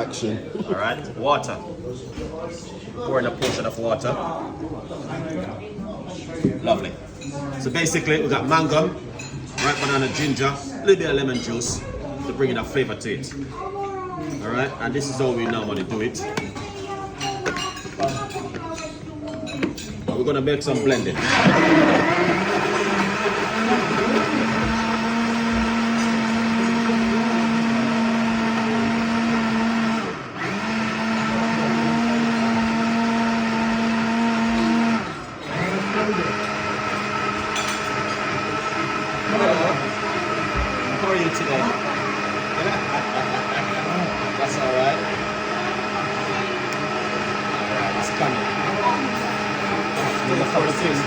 action. All right, water. Pour in a portion of water. Lovely. So basically, we got mango, ripe banana, ginger, a little bit of lemon juice to bring in a flavor to it. All right, and this is how we normally do it. We're gonna make some blending. How are you today? That's all right. It's coming. Still a couple of things.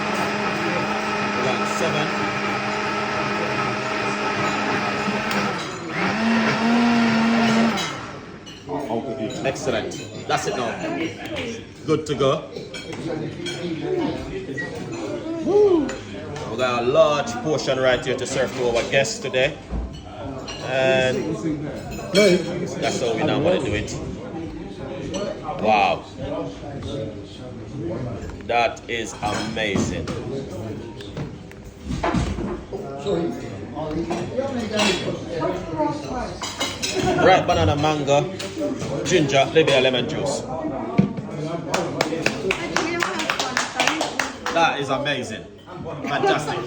We got 7. Excellent. That's it now. Good to go. Woo. We got a large portion right here to serve to our guests today. And that's how we normally do it. Wow. That is amazing. Ripe banana, mango, ginger, little bit of lemon juice. That is amazing. Fantastic.